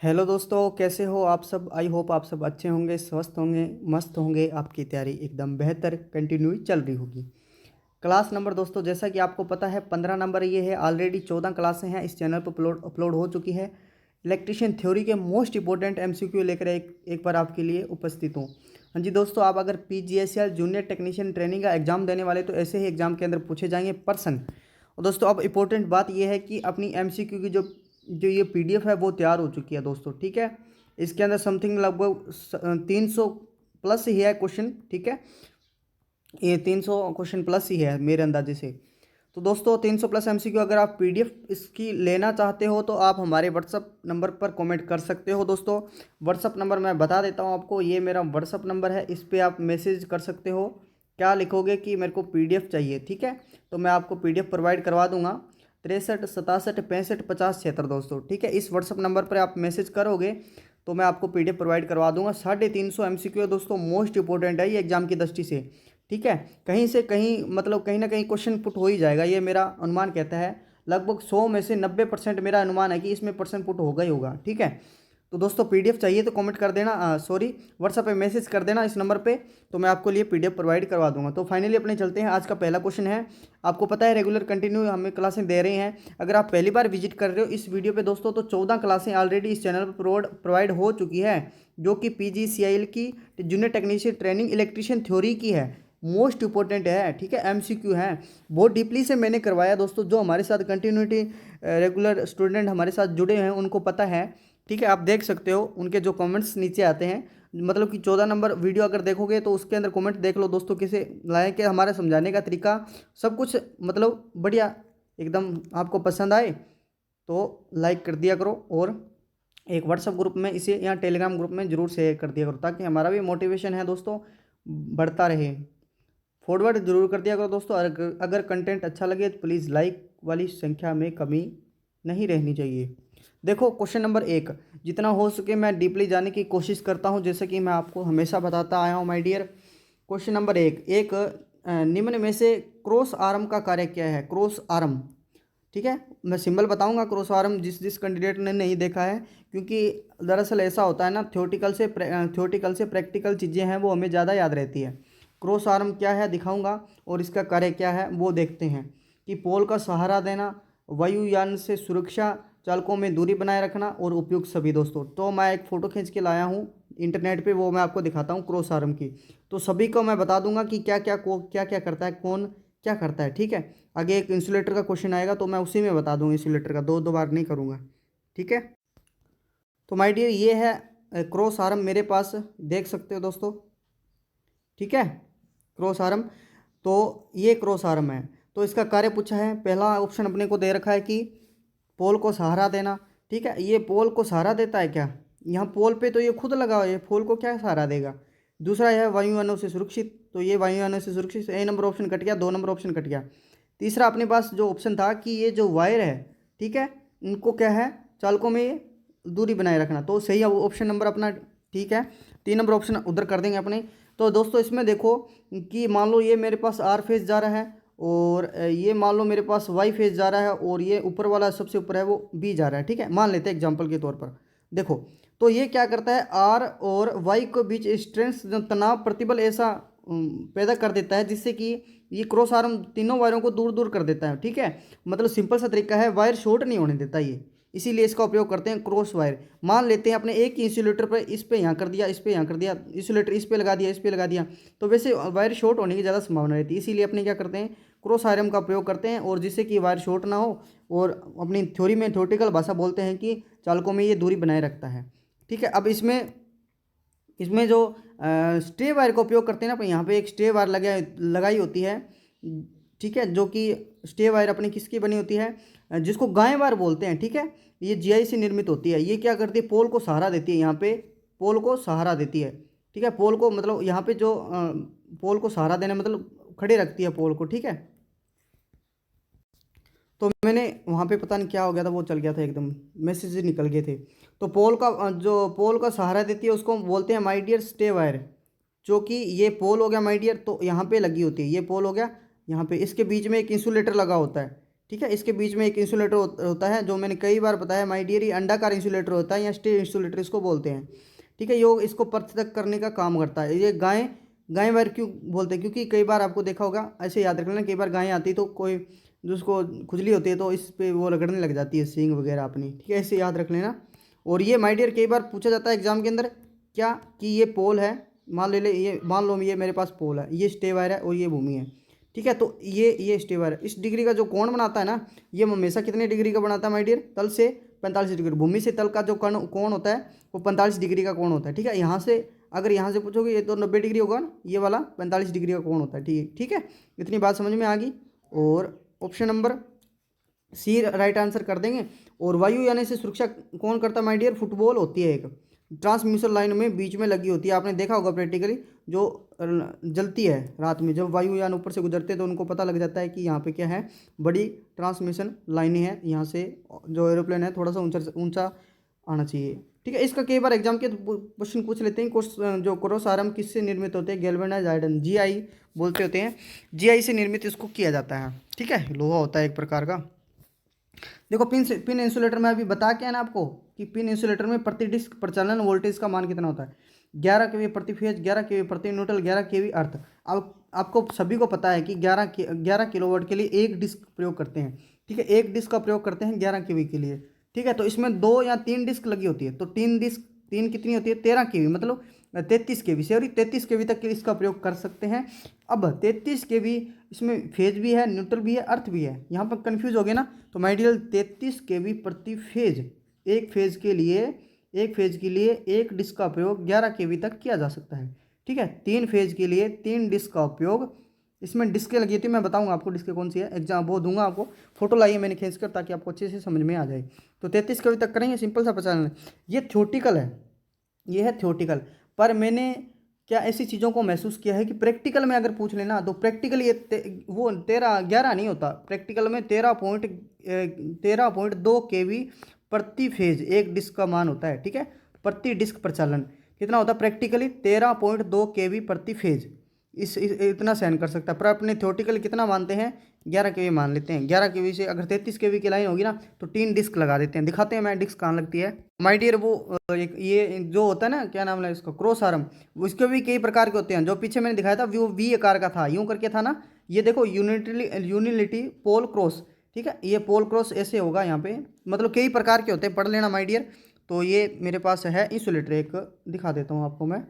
Hello दोस्तों, कैसे हो आप सब। आई होप आप सब अच्छे होंगे, स्वस्थ होंगे, मस्त होंगे। आपकी तैयारी एकदम बेहतर कंटिन्यू चल रही होगी। क्लास नंबर दोस्तों, जैसा कि आपको पता है 15 नंबर ये है। ऑलरेडी 14 क्लासें हैं इस चैनल पर अपलोड हो चुकी है। इलेक्ट्रिशियन थ्योरी के मोस्ट इंपॉर्टेंट एमसीक्यू लेकर एक बार आपके लिए उपस्थित हूँ। हाँ जी दोस्तों, आप अगर पीजीएसएल जूनियर टेक्नीशियन ट्रेनिंग का एग्जाम देने वाले तो ऐसे ही एग्जाम के अंदर पूछे जाएंगे पर्सन। और दोस्तों अब इंपॉर्टेंट बात यह है कि अपनी एमसीक्यू की जो जो ये पीडीएफ है वो तैयार हो चुकी है दोस्तों। ठीक है, इसके अंदर समथिंग लगभग 300 प्लस ही है क्वेश्चन। ठीक है, ये 300 क्वेश्चन प्लस ही है मेरे अंदाजे से। तो दोस्तों 300 प्लस एमसीक्यू अगर आप पीडीएफ इसकी लेना चाहते हो तो आप हमारे व्हाट्सअप नंबर पर कमेंट कर सकते हो दोस्तों। व्हाट्सअप नंबर मैं बता देता हूँ आपको, ये मेरा व्हाट्सअप नंबर है। इस पर आप मैसेज कर सकते हो। क्या लिखोगे कि मेरे को पीडीएफ चाहिए, ठीक है, तो मैं आपको पीडीएफ प्रोवाइड करवा दूंगा। 63 67 65 50 76 दोस्तों। ठीक है, इस व्हाट्सअप नंबर पर आप मैसेज करोगे तो मैं आपको पीडीएफ प्रोवाइड करवा दूंगा। 350 एमसीक्यू दोस्तों, मोस्ट इंपॉर्टेंट है ये एग्जाम की दृष्टि से। ठीक है, कहीं से कहीं मतलब कहीं ना कहीं क्वेश्चन पुट हो ही जाएगा, ये मेरा अनुमान कहता है। लगभग 100 में से 90% मेरा अनुमान है कि इसमें पर्सन पुट होगा ही होगा। ठीक है, तो दोस्तों पीडीएफ चाहिए तो कमेंट कर देना, सॉरी व्हाट्सएप पे मैसेज कर देना इस नंबर पे, तो मैं आपको लिए पीडीएफ प्रोवाइड करवा दूंगा। तो फाइनली अपने चलते हैं। आज का पहला क्वेश्चन है। आपको पता है रेगुलर कंटिन्यू हमें क्लासें दे रही हैं। अगर आप पहली बार विजिट कर रहे हो इस वीडियो पे दोस्तों, तो 14 क्लासें ऑलरेडी इस चैनल पर प्रोवाइड हो चुकी है, जो कि पीजीसीआईएल की junior technician training electrician theory की है। मोस्ट इंपॉर्टेंट है, ठीक है, एमसीक्यू है। बहुत डीपली से मैंने करवाया दोस्तों। जो हमारे साथ कंटिन्यूटी रेगुलर स्टूडेंट हमारे साथ जुड़े हैं उनको पता है। ठीक है, आप देख सकते हो उनके जो कमेंट्स नीचे आते हैं। मतलब कि 14 नंबर वीडियो अगर देखोगे तो उसके अंदर कमेंट देख लो दोस्तों, कैसे लाए कि हमारे समझाने का तरीका सब कुछ मतलब बढ़िया एकदम आपको पसंद आए तो लाइक कर दिया करो। और एक व्हाट्सएप ग्रुप में इसे या टेलीग्राम ग्रुप में ज़रूर शेयर कर दिया करो, ताकि हमारा भी मोटिवेशन है दोस्तों बढ़ता रहे। फॉरवर्ड जरूर कर दिया करो दोस्तों। अगर कंटेंट अच्छा लगे तो प्लीज़ लाइक वाली संख्या में कमी नहीं रहनी चाहिए। देखो क्वेश्चन नंबर 1, जितना हो सके मैं डीपली जाने की कोशिश करता हूँ, जैसे कि मैं आपको हमेशा बताता आया हूँ माय डियर। क्वेश्चन नंबर 1, एक निम्न में से क्रॉस आर्म का कार्य क्या है। क्रॉस आर्म, ठीक है, मैं सिंबल बताऊंगा क्रॉस आर्म, जिस जिस कैंडिडेट ने नहीं देखा है, क्योंकि दरअसल ऐसा होता है ना, थ्योरेटिकल से प्रैक्टिकल चीज़ें हैं वो हमें ज़्यादा याद रहती है। क्रॉस आर्म क्या है दिखाऊंगा, और इसका कार्य क्या है वो देखते हैं। कि पोल का सहारा देना, वायुयान से सुरक्षा, चालकों में दूरी बनाए रखना और उपयुक्त सभी दोस्तों। तो मैं एक फ़ोटो खींच के लाया हूँ इंटरनेट पे, वो मैं आपको दिखाता हूँ क्रॉस आर्म की। तो सभी को मैं बता दूंगा कि क्या क्या करता है, कौन क्या करता है। ठीक है, आगे एक इंसुलेटर का क्वेश्चन आएगा तो मैं उसी में बता दूंगा, इंसुलेटर का दो दो बार नहीं करूँगा। ठीक है, तो माय डियर ये है क्रॉस आर्म मेरे पास, देख सकते हो दोस्तों। ठीक है, क्रॉस आर्म, तो ये क्रॉस आर्म है। तो इसका कार्य पूछा है, पहला ऑप्शन अपने को दे रखा है कि पोल को सहारा देना। ठीक है, ये पोल को सहारा देता है क्या। यहाँ पोल पे तो ये खुद लगा हुआ है, पोल को क्या सहारा देगा। दूसरा है वायुयानों से सुरक्षित, तो ये वायुयानों से सुरक्षित, ए नंबर ऑप्शन कट गया, 2 नंबर ऑप्शन कट गया। तीसरा अपने पास जो ऑप्शन था कि ये जो वायर है, ठीक है, इनको क्या है, चालकों में ये दूरी बनाए रखना, तो सही है ऑप्शन नंबर अपना। ठीक है, 3 नंबर ऑप्शन उधर कर देंगे अपने। तो दोस्तों इसमें देखो कि मान लो ये मेरे पास आर फेज जा रहा है, और ये मान लो मेरे पास वाई फेज जा रहा है, और ये ऊपर वाला सबसे ऊपर है वो बी जा रहा है। ठीक है, मान लेते हैं एग्जांपल के तौर पर। देखो तो ये क्या करता है, आर और वाई के बीच स्ट्रेंथ तनाव प्रतिबल ऐसा पैदा कर देता है, जिससे कि ये क्रॉस आर्म तीनों वायरों को दूर दूर कर देता है। ठीक है, मतलब सिंपल सा तरीका है, वायर शॉर्ट नहीं होने देता ये, इसीलिए इसका उपयोग करते हैं क्रॉस वायर। मान लेते हैं अपने एक ही इंसुलेटर पर, इस पे यहाँ कर दिया, इस पे यहाँ कर दिया, इंसुलेटर इस पे लगा दिया, इस पे लगा दिया, तो वैसे वायर शॉर्ट होने की ज़्यादा संभावना रहती है। इसीलिए अपने क्या करते हैं, क्रॉस आयरन का प्रयोग करते हैं, और जिससे कि वायर शॉर्ट ना हो, और अपनी थ्योरी में थ्योरेटिकल भाषा बोलते हैं कि चालकों में ये दूरी बनाए रखता है। ठीक है, अब इसमें इसमें जो स्टे वायर का उपयोग करते हैं ना, पर यहाँ पे एक स्टे वायर लगाई होती है। ठीक है, जो कि स्टे वायर अपनी किसकी बनी होती है, जिसको गाय वायर बोलते हैं। ठीक है, ये जीआई से निर्मित होती है। ये क्या करती है, पोल को सहारा देती है, यहाँ पे पोल को सहारा देती है। ठीक है, पोल को मतलब यहाँ पे जो पोल को सहारा देना मतलब खड़े रखती है पोल को। ठीक है, तो मैंने वहाँ पे पता नहीं क्या हो गया था, वो चल गया था एकदम, मैसेज निकल गए थे। तो पोल का जो पोल का सहारा देती है उसको बोलते हैं माय डियर स्टे वायर। जो कि ये पोल हो गया माय डियर, तो यहाँ पे लगी होती है, ये पोल हो गया, यहाँ पे इसके बीच में एक इंसुलेटर लगा होता है। ठीक है। इसके बीच में एक इंसुलेटर होता है, जो मैंने कई बार बताया माय डियर, ये अंडाकार इंसुलेटर होता है या स्टील इंसुलेटर इसको बोलते हैं। ठीक है, योग इसको पृथक करने का काम करता है। ये गाय गाय वायर क्यों बोलते हैं, क्योंकि कई बार आपको देखा होगा, ऐसे याद रख लेना, कई बार गाय आती है तो कोई जो उसको खुजली होती है तो इस पे वो रगड़ने लग जाती है सींग वगैरह अपनी। ठीक है, ऐसे याद रख लेना। और ये माय डियर कई बार पूछा जाता है एग्जाम के अंदर, क्या कि ये पोल है, मान लो ये मेरे पास पोल है, ये स्टे वायर है और ये भूमि है। ठीक है, तो ये स्टे वायर है, इस डिग्री का जो कोण बनाता है ना, ये हमेशा कितने डिग्री का बनाता है माय डियर, तल से 45 डिग्री। भूमि से तल का जो कोण होता है वो 45 डिग्री का कोण होता है। ठीक है, यहाँ से अगर यहाँ से पूछोगे ये तो 90 डिग्री होगा ना, ये वाला 45 डिग्री का कोण होता है। ठीक है, इतनी बात समझ में आ गई। और option number C right answer कर देंगे। और वायु यानी से सुरक्षा कौन करता है माय डियर, फुटबॉल होती है एक, ट्रांसमिशन लाइन में बीच में लगी होती है, आपने देखा होगा प्रैक्टिकली, जो जलती है रात में, जब वायुयान ऊपर से गुजरते हैं तो उनको पता लग जाता है कि यहाँ पे क्या है, बड़ी ट्रांसमिशन लाइनें हैं, यहाँ से जो एरोप्लेन है थोड़ा सा ऊंचा ऊंचा आना चाहिए। ठीक है, इसका कई बार एग्जाम के क्वेश्चन पूछ लेते हैं। जो क्रॉस आर्म किससे निर्मित होते हैं, गैल्वेनाइज्ड आयरन, जीआई बोलते होते हैं, जीआई से निर्मित इसको किया जाता है। ठीक है, लोहा होता है एक प्रकार का। देखो पिन इंसुलेटर में अभी बता के है ना आपको कि पिन इंसुलेटर में प्रति डिस्क प्रचालन वोल्टेज का मान कितना होता है, 11 केवी प्रति फेज, 11 केवी प्रति न्यूट्रल, 11 केवी अर्थ। अब आपको सभी को पता है कि 11 किलोवाट के लिए एक डिस्क प्रयोग करते हैं। ठीक है, एक डिस्क का प्रयोग करते हैं 11 केवी के लिए। ठीक है, तो इसमें 2 या 3 डिस्क लगी होती है, तो 3 कितनी होती है, 13 केवी, मतलब 33 केवी, सॉरी 33 केवी तक के इसका प्रयोग कर सकते हैं। अब 33 केवी इसमें फेज भी है, न्यूट्रल भी है, अर्थ भी है, यहाँ पर कन्फ्यूज हो गए ना, तो माय डियर 33 केवी प्रति फेज, एक फेज के लिए एक डिस्क का प्रयोग 11 केवी तक किया जा सकता है। ठीक है, 3 फेज के लिए 3 डिस्क का उपयोग, इसमें डिस्कें लगी थी, मैं बताऊंगा आपको डिस्कें कौन सी है, एग्जाम वो दूंगा आपको, फोटो लाइए मैंने खींचकर ताकि आपको अच्छे से समझ में आ जाए। तो 33 केवी तक करेंगे, सिंपल सा प्रचालन है। ये थ्योरेटिकल है, ये है थ्योरेटिकल, पर मैंने क्या ऐसी चीज़ों को महसूस किया है कि प्रैक्टिकल में अगर पूछ लेना तो प्रैक्टिकल ये वो 13-11 नहीं होता, प्रैक्टिकल में 13.2 केवी प्रति फेज एक डिस्क का मान होता है। ठीक है, प्रति डिस्क प्रचालन कितना होता है, प्रैक्टिकली 13.2 केवी प्रति फेज, इतना सहन कर सकता है, पर अपने थ्योरेटिकल कितना मानते हैं, 11 केवी मान लेते हैं। 11 केवी से अगर 33 केवी की लाइन होगी ना तो 3 डिस्क लगा देते हैं, दिखाते हैं मैं डिस्क कहाँ लगती है माय डियर। वो एक ये जो होता है ना, क्या नाम है इसका, क्रॉस आर्म, उसके भी कई प्रकार के होते हैं। जो पीछे मैंने दिखाया था वो वी आकार का था, यूं करके था ना, ये देखो यूनिलिटी पोल क्रॉस। ठीक है, ये पोल क्रॉस ऐसे होगा यहाँ पे, मतलब कई प्रकार के होते हैं, पढ़ लेना माय डियर। तो ये मेरे पास है इंसुलेटर, एक दिखा देता हूँ आपको मैं।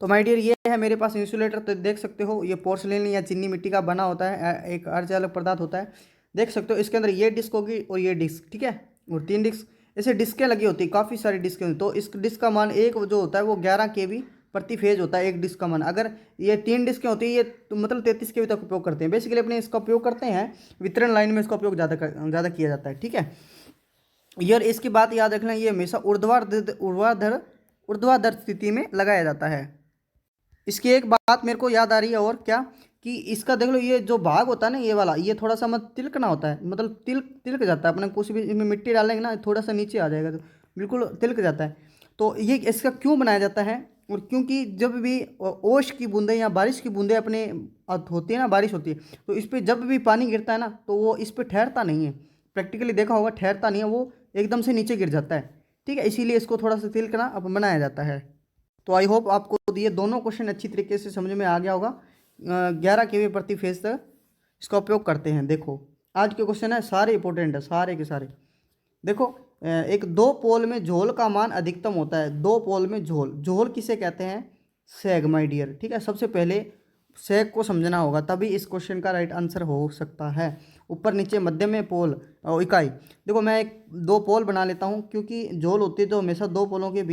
तो माय डियर ये है मेरे पास इंसुलेटर, तो देख सकते हो ये पोर्सलिन या चीनी मिट्टी का बना होता है, एक अर्धचालक पदार्थ होता है, देख सकते हो। इसके अंदर ये डिस्क होगी और ये डिस्क, ठीक है, और 3 डिस्क, ऐसे डिस्कें लगी होती है, काफ़ी सारी डिस्कें होती, तो इस डिस्क का मान एक जो होता है वो 11 केवी प्रति फेज होता है, एक डिस्क का मान। अगर ये 3 डिस्कें होती है, ये तो मतलब 33 केवी तक उपयोग करते हैं। बेसिकली अपने इसका उपयोग करते हैं वितरण लाइन में, इसका उपयोग ज़्यादा किया जाता है। ठीक है, यार इसकी बात याद रखना, ये हमेशा ऊर्ध्वाधर स्थिति में लगाया जाता है। इसकी एक बात मेरे को याद आ रही है, और क्या कि इसका देख लो, ये जो भाग होता है ना, ये वाला, ये थोड़ा सा मत तिलकना होता है, मतलब तिलक जाता है, अपने कुछ भी इसमें मिट्टी डालेंगे ना थोड़ा सा नीचे आ जाएगा तो बिल्कुल तिलक जाता है। तो ये इसका क्यों बनाया जाता है, और क्योंकि जब भी ओश की बूंदें या बारिश की बूंदें अपने होती है ना, बारिश होती है, तो इस पर जब भी पानी गिरता है ना तो वो इस पर ठहरता नहीं है, प्रैक्टिकली देखा होगा, ठहरता नहीं है, वो एकदम से नीचे गिर जाता है। ठीक है, इसीलिए इसको थोड़ा सा तिलकना अब बनाया जाता है। तो आई होप आपको ये दोनों क्वेश्चन अच्छी तरीके से समझ में आ गया होगा। 11 केवी प्रति फेज तक इसका उपयोग करते हैं। देखो आज के क्वेश्चन है, सारे इंपॉर्टेंट है, सारे के सारे। देखो एक 2 पोल में झोल का मान अधिकतम होता है, 2 पोल में झोल किसे कहते हैं, सैग माय डियर। ठीक है, सबसे पहले सैग को समझना होगा, तभी इस क्वेश्चन का राइट आंसर हो सकता है। ऊपर नीचे मध्य में पोल इकाई। देखो मैं 2 पोल बना लेता हूँ, क्योंकि झोल होती है तो हमेशा 2 पोलों के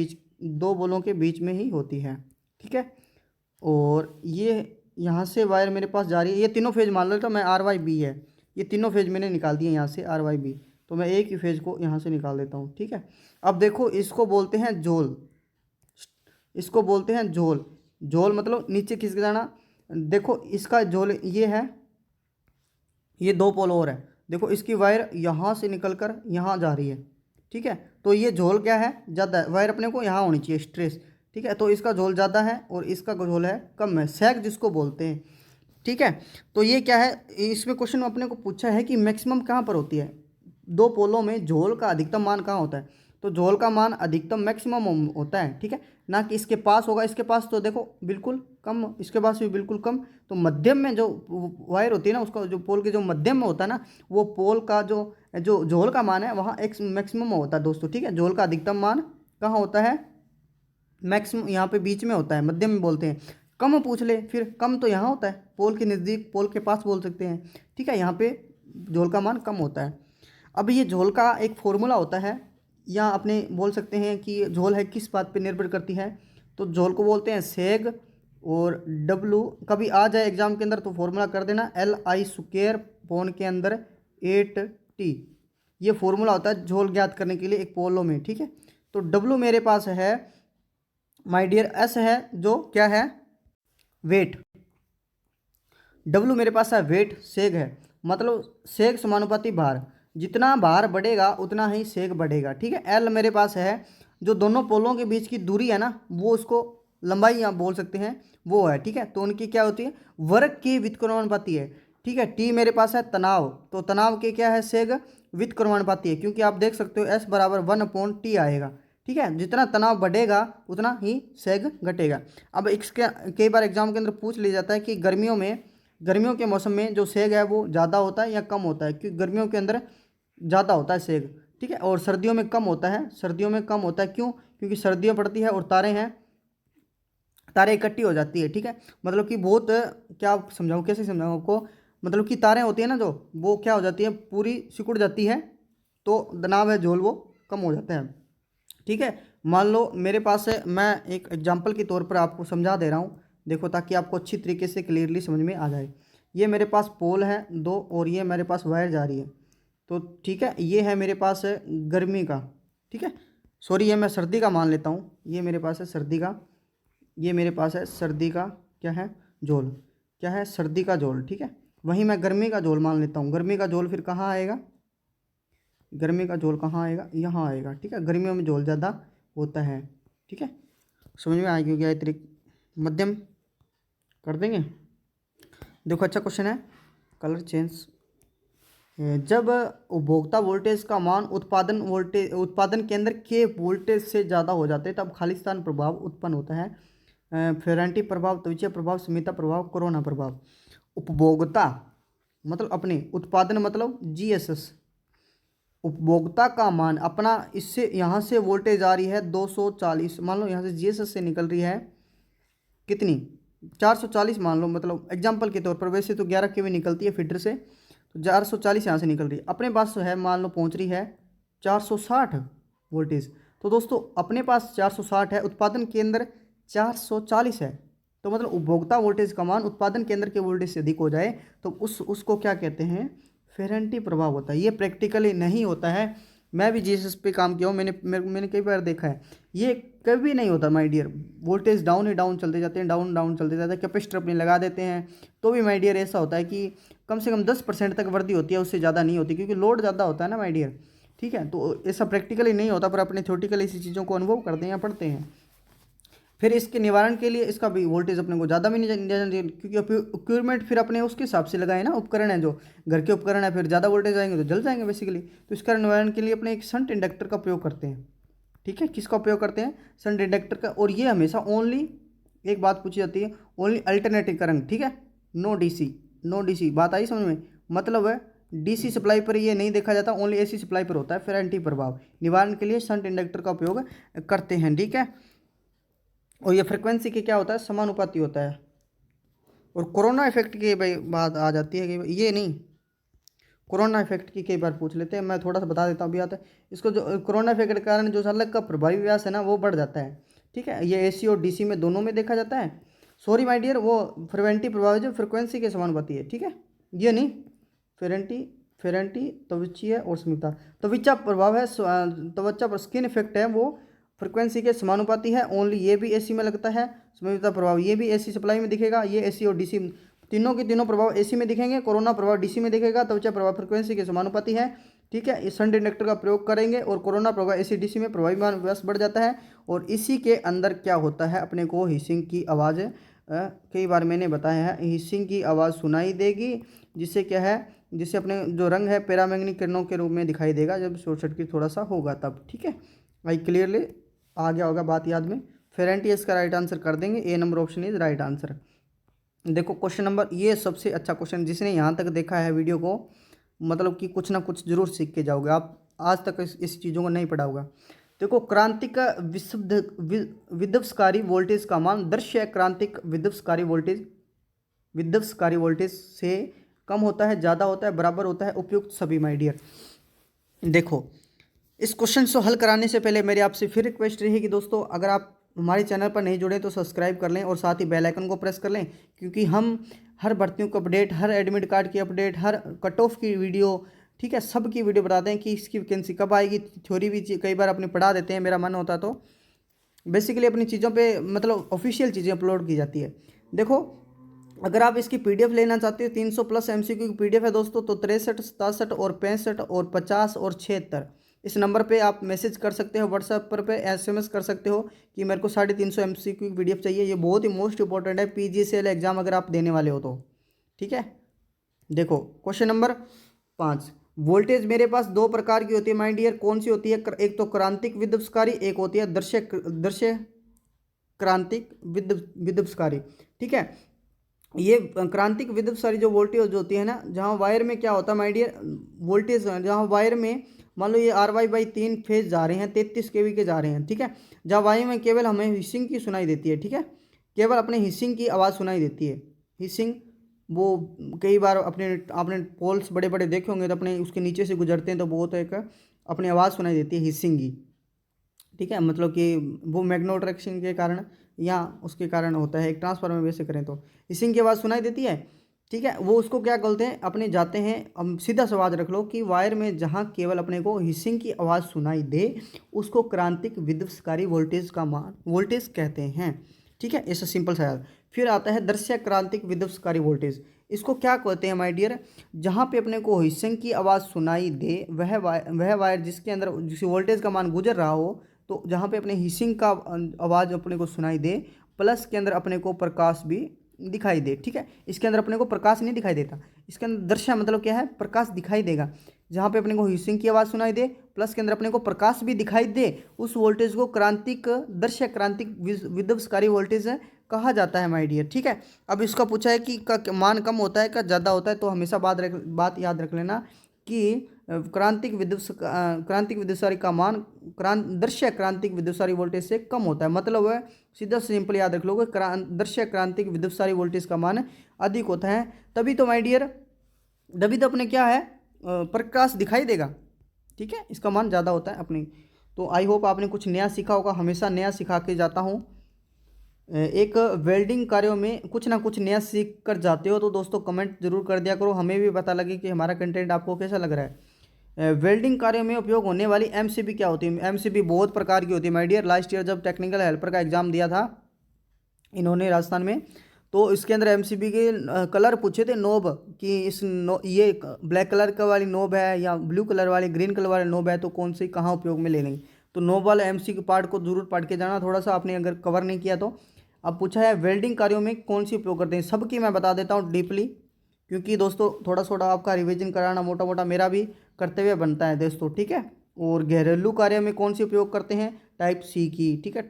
बीच में ही होती है। ठीक है, और ये यहाँ से वायर मेरे पास जा रही है, ये तीनों फेज मान लेता हूँ मैं, RYB है, ये तीनों फेज मैंने निकाल दिए यहाँ से RYB, तो मैं एक ही फेज को यहाँ से निकाल देता हूँ। ठीक है, अब देखो इसको बोलते हैं झोल, इसको बोलते हैं झोल। झोल मतलब नीचे खिसक जाना। देखो इसका झोल ये है, ये 2 पोल और है, देखो इसकी वायर यहाँ से निकल कर यहाँ जा रही है। ठीक है, तो ये झोल क्या है, ज़्यादा है, वायर अपने को यहाँ होनी चाहिए स्ट्रेस। ठीक है, तो इसका झोल ज़्यादा है और इसका झोल है कम है, सैग जिसको बोलते हैं। ठीक ठीक है। तो ये क्या है, इसमें क्वेश्चन अपने को पूछा है कि मैक्सिमम कहाँ पर होती है, दो पोलों में झोल का अधिकतम मान कहाँ होता है। तो झोल का मान अधिकतम मैक्सिमम होता है, ठीक है, ना कि इसके पास होगा। इसके पास तो देखो बिल्कुल कम, इसके पास भी बिल्कुल कम। तो मध्यम में जो वायर होती है ना, उसका जो पोल के जो मध्यम में होता है ना, वो पोल का जो जो झोल का मान है वहाँ एक मैक्सिमम होता है दोस्तों, ठीक है। झोल का अधिकतम मान कहाँ होता है, मैक्सिमम यहाँ पे बीच में होता है, मध्यम में बोलते हैं। कम पूछ ले फिर, कम तो यहाँ होता है पोल के नज़दीक, पोल के पास बोल सकते हैं, ठीक है। यहाँ पे झोल का मान कम होता है। अब ये झोल का एक फॉर्मूला होता है, या अपने बोल सकते हैं कि झोल है किस बात पे निर्भर करती है। तो झोल को बोलते हैं सेग, और डब्लू कभी आ जाए एग्जाम के अंदर तो फॉर्मूला कर देना, Li² पौन के अंदर 8T। ये फॉर्मूला होता है झोल ज्ञात करने के लिए एक पोलो में, ठीक है। तो डब्लू मेरे पास है माय डियर, एस है जो क्या है, वेट। डब्लू मेरे पास है वेट, सेग है, मतलब सेग समानुपाती भार, जितना भार बढ़ेगा उतना ही सेग बढ़ेगा, ठीक है। एल मेरे पास है जो दोनों पोलों के बीच की दूरी है ना, वो उसको लंबाई आप बोल सकते हैं, वो है, ठीक है। तो उनकी क्या होती है, वर्ग के व्युत्क्रमानुपाती है, ठीक है। टी मेरे पास है तनाव, तो तनाव के क्या है, सेग व्युत्क्रमानुपाती है, क्योंकि आप देख सकते हो एस बराबर 1/T आएगा, ठीक है। जितना तनाव बढ़ेगा उतना ही सेग घटेगा। अब इसके कई बार एग्जाम के अंदर पूछ लिया जाता है कि गर्मियों के मौसम में जो सेग है वो ज़्यादा होता है या कम होता है, क्योंकि गर्मियों के अंदर ज़्यादा होता है सेग, ठीक है, और सर्दियों में कम होता है। सर्दियों में कम होता है क्यों, क्योंकि सर्दियाँ पड़ती है और तारे हैं, तारे इकट्ठी हो जाती है, ठीक है। मतलब कि बहुत, क्या समझाऊँ, कैसे समझाऊँ आपको, मतलब कि तारें होती है ना जो, वो क्या हो जाती है, पूरी सिकुड़ जाती है, तो तनाव है झोल वो कम हो जाता है, ठीक है। मान लो मेरे पास है, मैं एक एग्जांपल के तौर पर आपको समझा दे रहा हूँ, देखो, ताकि आपको अच्छी तरीके से क्लियरली समझ में आ जाए। ये मेरे पास पोल है दो, और ये मेरे पास वायर जा रही है, तो ठीक है। ये है मेरे पास है गर्मी का, ठीक है, सॉरी ये मैं सर्दी का मान लेता हूँ, ये मेरे पास है सर्दी का, ये मेरे पास है सर्दी का क्या है, झोल, क्या है, सर्दी का झोल, ठीक है। वहीं मैं गर्मी का झोल मान लेता हूँ, गर्मी का झोल फिर कहाँ आएगा, गर्मी का झोल कहाँ आएगा, यहाँ आएगा, ठीक है। गर्मियों में झोल ज़्यादा होता है, ठीक है। समझ में आएगी क्या तरीक, मध्यम कर देंगे। देखो अच्छा क्वेश्चन है, कलर चेंज। जब उपभोक्ता वोल्टेज का मान उत्पादन केंद्र के वोल्टेज से ज़्यादा हो जाते हैं तब खालिस्तान प्रभाव उत्पन्न होता है। फेरेंटी प्रभाव, त्वचा प्रभाव, स्मिता प्रभाव, कोरोना प्रभाव। उपभोक्ता मतलब अपने, उत्पादन मतलब GSS, उपभोक्ता का मान अपना, इससे यहाँ से वोल्टेज आ रही है 240, मान लो यहाँ से GSS से निकल रही है कितनी, 440 मान लो, मतलब एग्जांपल के तौर पर, वैसे तो 11 kV निकलती है फीडर से, तो 440 यहाँ से निकल रही है, अपने पास है मान लो पहुँच रही है 460 वोल्टेज। तो दोस्तों अपने पास 460 है, उत्पादन केंद्र 440 है, तो मतलब उपभोक्ता वोल्टेज का मान उत्पादन केंद्र के वोल्टेज से अधिक हो जाए तो उसको क्या कहते हैं, फेरेंटी प्रभाव होता है। ये प्रैक्टिकली नहीं होता है, मैं भी GSS पे काम किया हूँ, मैंने कई बार देखा है, ये कभी नहीं होता माय डियर। वोल्टेज डाउन ही डाउन चलते जाते हैं, डाउन डाउन चलते जाते हैं, कैपेसिटर अपने लगा देते हैं, तो भी माय डियर ऐसा होता है कि कम से कम 10% तक वृद्धि होती है, उससे ज़्यादा नहीं होती, क्योंकि लोड ज़्यादा होता है ना माय डियर, ठीक है। तो ऐसा प्रैक्टिकली नहीं होता, पर अपने थ्योरेटिकली इसी चीज़ों को अनुभव करते हैं या पढ़ते हैं। फिर इसके निवारण के लिए इसका भी वोल्टेज अपने को ज़्यादा भी नहीं जाना चाहिए, क्योंकि इक्विपमेंट फिर अपने उसके हिसाब से लगाए ना, उपकरण है जो घर के उपकरण है, फिर ज़्यादा वोल्टेज आएंगे तो जल जाएंगे बेसिकली। तो इसका निवारण के लिए अपने एक शंट इंडक्टर का प्रयोग करते हैं, ठीक है। किसका उपयोग करते हैं, शंट इंडक्टर का। और ये हमेशा ओनली, एक बात पूछी जाती है, ओनली अल्टरनेटिंग करंट, ठीक है, नो DC। बात आई समझ में, मतलब है DC सप्लाई पर ये नहीं देखा जाता, ओनली AC सप्लाई पर होता है फेरेंटी प्रभाव। निवारण के लिए शंट इंडक्टर का उपयोग करते हैं, ठीक है। और ये फ्रिक्वेंसी के क्या होता है, समानुपाती होता है। और कोरोना इफेक्ट की भाई बात आ जाती है कि ये नहीं, कोरोना इफेक्ट की कई बार पूछ लेते हैं, मैं थोड़ा सा बता देता हूँ अभी आता है इसको। जो कोरोना इफेक्ट के कारण जो संलग्न का प्रभावी व्यास है ना, वो बढ़ जाता है, ठीक है। ये AC और DC में दोनों में देखा जाता है, सॉरी माय डियर, वो फ्रिक्वेंटी प्रभाव जो फ्रिक्वेंसी के समानुपाती है, ठीक है, ये नहीं। फेरेंटी त्वचीय और स्मिता, त्वचा प्रभाव है, त्वचा पर स्किन इफेक्ट है, वो फ्रिक्वेंसी के समानुपाती है, ओनली ये भी AC में लगता है। स्मिता प्रभाव ये भी AC सप्लाई में दिखेगा, ये AC और DC तीनों के तीनों प्रभाव AC में दिखेंगे, कोरोना प्रभाव DC में दिखेगा, त्वचा प्रभाव फ्रिक्वेंसी के समानुपाती है, ठीक है। इस शंट इंडक्टर का प्रयोग करेंगे और कोरोना प्रभाव AC DC में प्रभावी मान व्यास बढ़ जाता है, और इसी के अंदर क्या होता है, अपने को हिसिंग की आवाज़ कई बार मैंने बताया है, हिसिंग की आवाज़ सुनाई देगी, जिससे क्या है, जिससे अपने जो रंग है पैरामैग्नेटिक किरणों के रूप में दिखाई देगा जब शॉर्ट सर्किट थोड़ा सा होगा तब। ठीक है, भाई क्लियरली आ गया होगा बात याद में। फेरेंटी इसका राइट आंसर कर देंगे, A number option is right answer. देखो क्वेश्चन नंबर, ये सबसे अच्छा क्वेश्चन, जिसने यहाँ तक देखा है वीडियो को, मतलब कि कुछ ना कुछ जरूर सीख के जाओगे आप, आज तक इस चीज़ों को नहीं पढ़ा होगा। देखो, क्रांतिक विध्वंसकारी वोल्टेज का मान दृश्य क्रांतिक विध्वंसकारी वोल्टेज से कम होता है, ज़्यादा होता है, बराबर होता है, उपयुक्त सभी। माय डियर, देखो इस क्वेश्चन को हल कराने से पहले मेरी आपसे फिर रिक्वेस्ट रहेगी दोस्तों, अगर आप हमारे चैनल पर नहीं जुड़े तो सब्सक्राइब कर लें और साथ ही बेल आइकन को प्रेस कर लें, क्योंकि हम हर भर्तियों को अपडेट, हर एडमिट कार्ड की अपडेट, हर कट ऑफ की वीडियो, ठीक है, सब की वीडियो बताते हैं कि इसकी वैकेंसी कब आएगी। थ्योरी भी कई बार अपनी पढ़ा देते हैं, मेरा मन होता तो बेसिकली अपनी चीज़ों पे मतलब ऑफिशियल चीज़ें अपलोड की जाती है। देखो, अगर आप इसकी पीडीएफ लेना चाहते हो, 300 प्लस एमसीक्यू की पीडीएफ है दोस्तों, तो 63, 67 और 65 और 50 और 76 इस नंबर पे आप मैसेज कर सकते हो, व्हाट्सएप पर एसएमएस कर सकते हो कि मेरे को 350 एमसीक्यू की पीडीएफ चाहिए। ये बहुत ही मोस्ट इंपॉर्टेंट है पीजीसीएल एग्जाम अगर आप देने वाले हो तो। ठीक है, देखो क्वेश्चन नंबर 5, वोल्टेज मेरे पास दो प्रकार की होती है माय डियर, कौन सी होती है? एक तो क्रांतिक विध्वंसकारी, एक होती है दृश्य क्रांतिक विध्वंसकारी। ठीक है, ये क्रांतिक विध्वंसकारी जो वोल्टेज होती है ना, जहाँ वायर में क्या होता है माय डियर, वोल्टेज जहाँ वायर में मान लो ये RY/3 फेज जा रहे हैं, 33 kV के जा रहे हैं। ठीक है, जहाँ वायर में केवल हमें हिसिंग की सुनाई देती है। ठीक है, केवल अपने हिसिंग की आवाज़ सुनाई देती है। हिसिंग, वो कई बार आपने पोल्स बड़े बड़े देखे होंगे तो अपने उसके नीचे से गुजरते हैं तो बहुत एक अपनी आवाज़ सुनाई देती है हिसिंग की। ठीक है, मतलब कि वो मैग्नेटोस्ट्रिक्शन के कारण या उसके कारण होता है, एक ट्रांसफार्मर वैसे करें तो हिसिंग की आवाज़ सुनाई देती है। ठीक है, वो उसको क्या बोलते हैं, अपने जाते हैं, हम सीधा सवाल रख लो कि वायर में जहाँ केवल अपने को हिसिंग की आवाज़ सुनाई दे उसको क्रांतिक विध्वंसकारी वोल्टेज का मान वोल्टेज कहते हैं। ठीक है, ऐसा सिंपल सा। फिर आता है दृश्य क्रांतिक विध्वंसकारी वोल्टेज, इसको क्या कहते हैं माय डियर, जहाँ पे अपने को हिसिंग की आवाज़ सुनाई दे वह वायर जिसके अंदर जिस वोल्टेज का मान गुजर रहा हो, तो जहाँ पे अपने हिसिंग का आवाज़ अपने को सुनाई दे, प्लस के अंदर अपने को प्रकाश भी दिखाई दे। ठीक है, इसके अंदर अपने को प्रकाश नहीं दिखाई देता, इसके अंदर दृश्य मतलब क्या है, प्रकाश दिखाई देगा। जहाँ पे अपने को हिसिंग की आवाज़ सुनाई दे प्लस के अंदर अपने को प्रकाश भी दिखाई दे, उस वोल्टेज को क्रांतिक दृश्य क्रांतिक विध्वंसकारी वोल्टेज कहा जाता है माय डियर। ठीक है, अब इसका पूछा है कि का मान कम होता है का ज़्यादा होता है, तो हमेशा बात याद रख लेना कि क्रांतिक विध्वंसकारी का मान दृश्य क्रांतिक विध्वंसकारी वोल्टेज से कम होता है। मतलब है सीधा सिंपल याद रख लोगे, दृश्य क्रांतिक विध्वंसकारी वोल्टेज का मान अधिक होता है, तभी तो माय डियर, तभी तो अपने क्या है, प्रकाश दिखाई देगा। ठीक है, इसका मान ज़्यादा होता है अपनी। तो आई होप आपने कुछ नया सीखा होगा, हमेशा नया सिखा के जाता हूँ। एक वेल्डिंग कार्यों में कुछ ना कुछ नया सीख कर जाते हो, तो दोस्तों कमेंट जरूर कर दिया करो, हमें भी पता लगे कि हमारा कंटेंट आपको कैसा लग रहा है। वेल्डिंग कार्यों में उपयोग होने वाली एमसीबी क्या होती है? एमसीबी बहुत प्रकार की होती है माय डियर। लास्ट ईयर जब टेक्निकल हेल्पर का एग्जाम दिया था इन्होंने राजस्थान में, तो इसके अंदर एमसीबी के कलर पूछे थे, नोब, कि ये ब्लैक कलर का वाली नोब है या ब्लू कलर वाली, ग्रीन कलर वाली नोब है, तो कौन सी कहाँ उपयोग में ले लेंगे। तो नोब वाले एमसी के पार्ट को जरूर पढ़ के जाना, थोड़ा सा आपने अगर कवर नहीं किया तो। अब पूछा है वेल्डिंग कार्यों में कौन सी उपयोग करते हैं, सबकी मैं बता देता हूँ डीपली, क्योंकि दोस्तों थोड़ा थोड़ा आपका रिविजन कराना मोटा मोटा मेरा भी कर्तव्य बनता है दोस्तों। ठीक है, और घरेलू कार्य में कौन सी उपयोग करते हैं, टाइप सी की। ठीक है,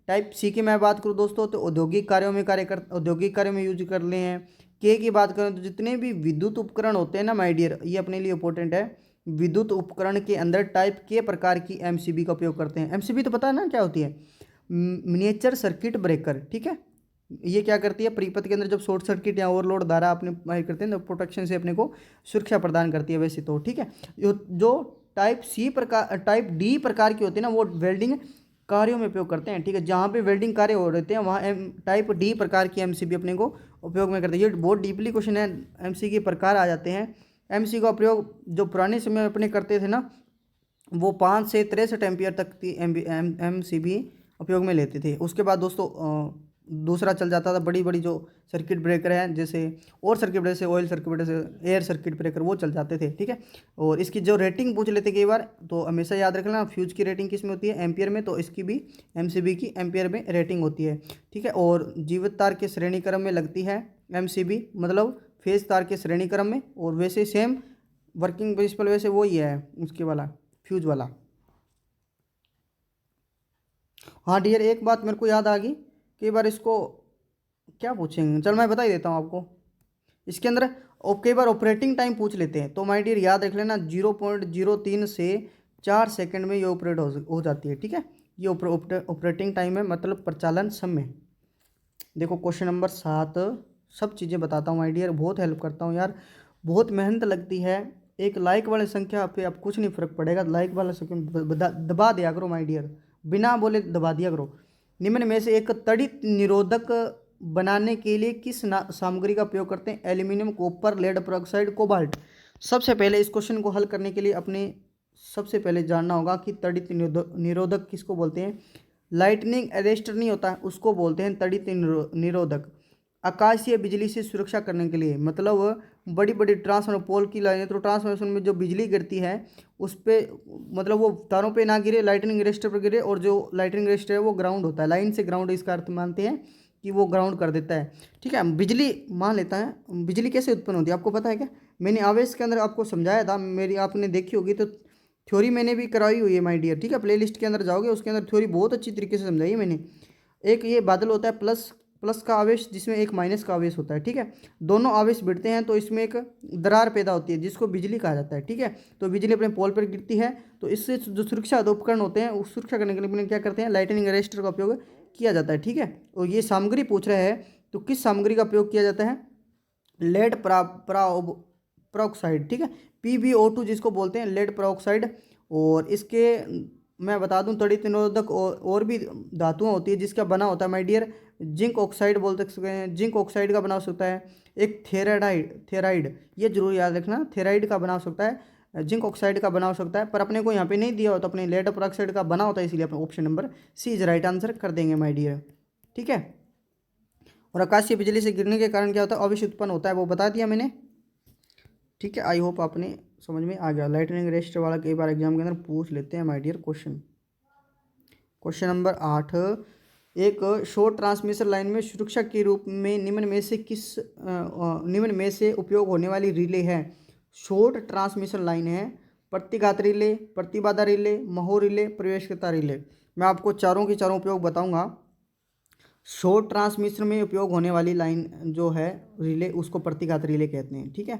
टाइप सी की मैं बात करूँ दोस्तों तो औद्योगिक कार्यों में औद्योगिक कार्यों में यूज कर ले हैं। के की बात करें तो जितने भी विद्युत उपकरण होते हैं ना माय डियर, ये अपने लिए इंपॉर्टेंट है, विद्युत उपकरण के अंदर टाइप के प्रकार की एमसीबी का उपयोग करते हैं। एमसीबी तो पता है ना क्या होती है, मिनिएचर सर्किट ब्रेकर। ठीक है, ये क्या करती है, परिपथ के अंदर जब शॉर्ट सर्किट या ओवरलोड धारा अपने बाहर करते हैं तो प्रोटेक्शन से अपने को सुरक्षा प्रदान करती है वैसे तो। ठीक है, जो टाइप डी प्रकार की होती है ना, वो वेल्डिंग कार्यों में उपयोग करते हैं। ठीक है, जहाँ पे वेल्डिंग कार्य हो रहे हैं वहाँ टाइप डी प्रकार की एमसीबी अपने को उपयोग में करते हैं। ये बहुत डीपली क्वेश्चन है, एमसी के प्रकार आ जाते हैं। एमसी का उपयोग जो पुराने समय में अपने करते थे ना, वो 5 से 63 एम्पियर तक की एमसीबी उपयोग में लेते थे। उसके बाद दोस्तों दूसरा चल जाता था, बड़ी बड़ी जो सर्किट ब्रेकर है, जैसे और सर्किट ब्रेकर से ऑयल सर्किट ब्रेकर से एयर सर्किट ब्रेकर, वो चल जाते थे। ठीक है, और इसकी जो रेटिंग पूछ लेते कई बार, तो हमेशा याद रख लेना फ्यूज की रेटिंग किस में होती है, एम्पियर में, तो इसकी भी एमसीबी की एम्पियर में रेटिंग होती है। ठीक है, और जीवित तार के श्रेणी क्रम में लगती है एमसीबी, मतलब फेज तार के श्रेणी क्रम में, और वैसे सेम वर्किंग प्रिंसिपल वैसे वही है उसके वाला, फ्यूज वाला। हाँ डियर, एक बात मेरे को याद आ गई, कई बार इसको क्या पूछेंगे, चल मैं बता ही देता हूँ आपको। इसके अंदर कई बार ऑपरेटिंग टाइम पूछ लेते हैं, तो माय डियर याद रख लेना 0.03 से 4 सेकंड में ये ऑपरेट हो जाती है। ठीक है, ये ऑपरेटिंग टाइम है, मतलब प्रचालन समय। देखो क्वेश्चन नंबर 7, सब चीज़ें बताता हूँ माय डियर, बहुत हेल्प करता हूँ यार, बहुत मेहनत लगती है। एक लाइक वाले संख्या पे अब कुछ नहीं फर्क पड़ेगा, लाइक वाला संख्या दबा दिया करो माय डियर, बिना बोले दबा दिया करो। निम्न में से एक तड़ित निरोधक बनाने के लिए किस सामग्री का प्रयोग करते हैं, aluminium, copper, lead peroxide, cobalt. सबसे पहले इस क्वेश्चन को हल करने के लिए अपने सबसे पहले जानना होगा कि तड़ित निरोधक किसको बोलते हैं। लाइटनिंग अरेस्टर नहीं होता, उसको बोलते हैं तड़ित निरोधक। आकाशीय बिजली से सुरक्षा करने के लिए, मतलब बड़ी बड़ी ट्रांसफार्मर पोल की लाइनें, तो ट्रांसफॉर्मेशन में जो बिजली गिरती है उस पर, मतलब वो तारों पे ना गिरे, लाइटनिंग अरेस्टर पर गिरे, और जो लाइटनिंग अरेस्टर है वो ग्राउंड होता है, लाइन से ग्राउंड इसका अर्थ मानते हैं कि वो ग्राउंड कर देता है। ठीक है, बिजली मान लेता है। बिजली कैसे उत्पन्न होती है आपको पता है क्या? मैंने आवेश के अंदर आपको समझाया था, मेरी आपने देखी होगी तो थ्योरी मैंने भी कराई हुई है माय डियर। ठीक है, प्लेलिस्ट के अंदर जाओगे, उसके अंदर थ्योरी बहुत अच्छी तरीके से समझाई है मैंने। एक ये बादल होता है प्लस प्लस का आवेश, जिसमें एक माइनस का आवेश होता है। ठीक है, दोनों आवेश भिड़ते हैं तो इसमें एक दरार पैदा होती है, जिसको बिजली कहा जाता है। ठीक है, तो बिजली अपने पोल पर गिरती है, तो इससे जो सुरक्षा उपकरण होते हैं उस सुरक्षा करने के लिए क्या करते हैं, लाइटनिंग अरेस्टर का उपयोग किया जाता है। ठीक है, और ये सामग्री पूछ रहा है, तो किस सामग्री का प्रयोग किया जाता है, लेड पेरोक्साइड। ठीक है, PbO2 जिसको बोलते हैं, लेड पेरोक्साइड। और इसके मैं बता दूं तड़ित निरोधक और भी धातुएं होती है जिसका बना होता है माय डियर, जिंक ऑक्साइड बोल सकते हैं, जिंक ऑक्साइड का बना हो सकता है। एक थेराइड, ये जरूर याद रखना, थेराइड का बना हो सकता है, जिंक ऑक्साइड का बना हो सकता है, पर अपने को यहाँ पे नहीं दिया होता, अपने लेड पेरोक्साइड का बना होता है, इसलिए अपने option number C is right answer कर देंगे माय डियर। ठीक है, और आकाशीय बिजली से गिरने के कारण क्या होता है, आवेश उत्पन्न होता है, वो बता दिया मैंने। ठीक है, आई होप आपने समझ में आ गया। लाइटनिंग अरेस्टर वाला कई बार एग्जाम के अंदर पूछ लेते हैं my dear question. Question number 8, एक शॉर्ट ट्रांसमिशन लाइन में सुरक्षा के रूप में निम्न में से उपयोग होने वाली रिले है। शॉर्ट ट्रांसमिशन लाइन है, प्रतिघात रिले, प्रतिबाधा रिले, महो रिले, प्रवेशकता रिले। मैं आपको चारों के चारों उपयोग बताऊंगा। शॉर्ट ट्रांसमिशन में उपयोग होने वाली लाइन जो है रिले, उसको प्रतिघात रिले कहते हैं। ठीक है,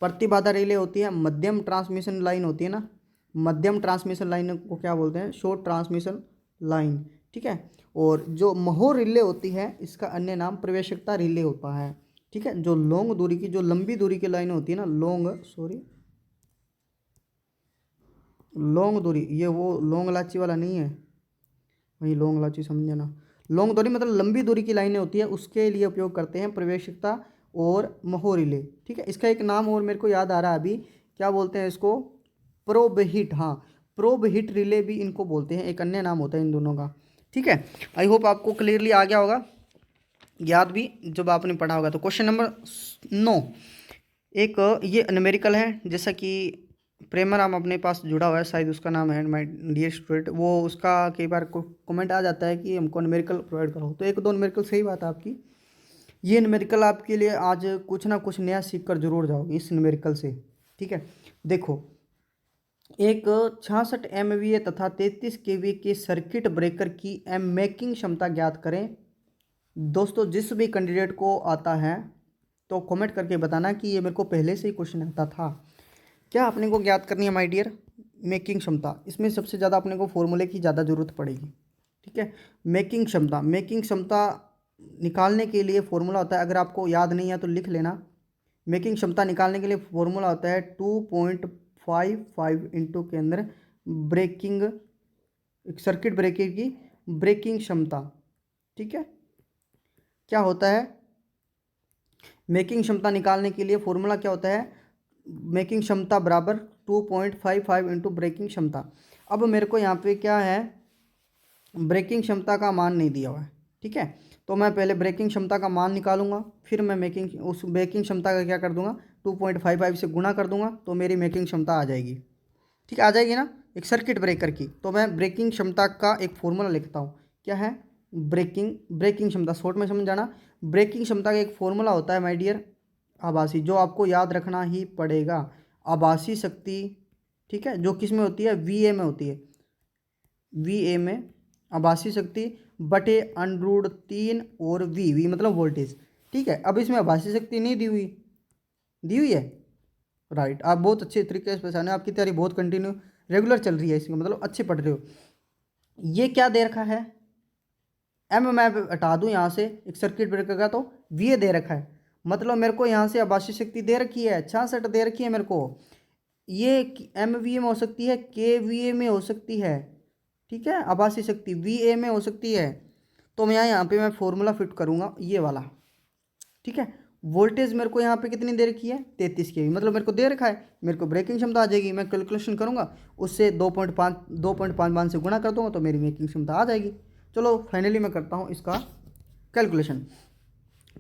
प्रतिबाधा रिले होती है, मध्यम ट्रांसमिशन लाइन होती है ना, मध्यम ट्रांसमिशन लाइन को क्या बोलते हैं, शॉर्ट ट्रांसमिशन लाइन। ठीक है, और जो महो रिले होती है, इसका अन्य नाम प्रवेशकता रिले होता है। ठीक है, जो लॉन्ग दूरी की, जो लंबी दूरी की लाइन होती है ना, लॉन्ग दूरी, ये वो लॉन्ग लाची वाला नहीं है, वही लॉन्ग लाची समझे ना। लॉन्ग दूरी मतलब लंबी दूरी की लाइनें होती है, उसके लिए उपयोग करते हैं प्रवेशकता और महो रिले। ठीक है, इसका एक नाम और मेरे को याद आ रहा है अभी, क्या बोलते हैं इसको, प्रोब हिट। हाँ, प्रोब हिट रिले भी इनको बोलते हैं, एक अन्य नाम होता है इन दोनों का। ठीक है, आई होप आपको क्लियरली आ गया होगा, याद भी जब आपने पढ़ा होगा। तो क्वेश्चन नंबर 9, एक ये न्यूमेरिकल है, जैसा कि प्रेमराम अपने पास जुड़ा हुआ है, शायद उसका नाम है माय डियर स्टूडेंट, वो उसका कई बार कमेंट आ जाता है कि हमको न्यूमेरिकल प्रोवाइड करो, तो एक दो न्यूमेरिकल सही बात है आपकी। ये न्यूमेरिकल आपके लिए आज कुछ ना कुछ नया सीख कर जरूर जाओगे इस न्यूमेरिकल से। ठीक है, देखो, एक 66 MVA तथा 33 kV के सर्किट ब्रेकर की मेकिंग क्षमता ज्ञात करें। दोस्तों, जिस भी कैंडिडेट को आता है तो कमेंट करके बताना कि ये मेरे को पहले से ही क्वेश्चन आता था। क्या अपने को ज्ञात करनी है माय डियर, मेकिंग क्षमता। इसमें सबसे ज़्यादा अपने को फॉर्मूले की ज़्यादा ज़रूरत पड़ेगी। ठीक है, मेकिंग क्षमता निकालने के लिए फॉर्मूला होता है, अगर आपको याद नहीं है तो लिख लेना। मेकिंग क्षमता निकालने के लिए फॉर्मूला होता है 2.55 इंटू के अंदर ब्रेकिंग, सर्किट ब्रेकर की ब्रेकिंग क्षमता। ठीक है, क्या होता है मेकिंग क्षमता निकालने के लिए फॉर्मूला क्या होता है, मेकिंग क्षमता बराबर 2.55 इंटू ब्रेकिंग क्षमता। अब मेरे को यहाँ पे क्या है, ब्रेकिंग क्षमता का मान नहीं दिया हुआ है। ठीक है, तो मैं पहले ब्रेकिंग क्षमता का मान निकालूंगा, फिर मैं उस ब्रेकिंग क्षमता का क्या कर दूंगा, 2.55 से गुणा कर दूंगा, तो मेरी मेकिंग क्षमता आ जाएगी। ठीक है, आ जाएगी ना, एक सर्किट ब्रेकर की। तो मैं ब्रेकिंग क्षमता का एक फॉर्मूला लिखता हूँ, क्या है, ब्रेकिंग क्षमता, शॉर्ट में समझ जाना। ब्रेकिंग क्षमता का एक फॉर्मूला होता है माय डियर, आभासी, जो आपको याद रखना ही पड़ेगा। आभासी शक्ति, ठीक है, जो किस में होती है, वीए में होती है, वीए में आभासी शक्ति बटे √3 और वी मतलब वोल्टेज। ठीक है, अब इसमें आभासी शक्ति नहीं दी हुई है, राइट। आप बहुत अच्छे तरीके से पहचाने, आपकी तैयारी बहुत कंटिन्यू रेगुलर चल रही है, इसका मतलब अच्छे पढ़ रहे हो। ये क्या दे रखा है, एम मैं हटा दूं यहाँ से एक सर्किट ब्रेकर का, तो वी दे रखा है, मतलब मेरे को यहाँ से आभासी शक्ति दे रखी है 66 दे रखी है मेरे को। ये एम वी ए में हो सकती है, के वी ए में हो सकती है, ठीक है, आभासी शक्ति वी ए में हो सकती है। तो मैं यहाँ पे मैं फॉर्मूला फिट करूँगा ये वाला, ठीक है। वोल्टेज मेरे को यहाँ पे कितनी दे रखी है, 33 के, मतलब मेरे को दे रखा है, मेरे को ब्रेकिंग क्षमता आ जाएगी। मैं कैलकुलेशन करूँगा, उससे 2.5 से गुणा कर दूँगा, तो मेरी मेकिंग क्षमता आ जाएगी। चलो फाइनली मैं करता हूँ इसका कैलकुलेशन।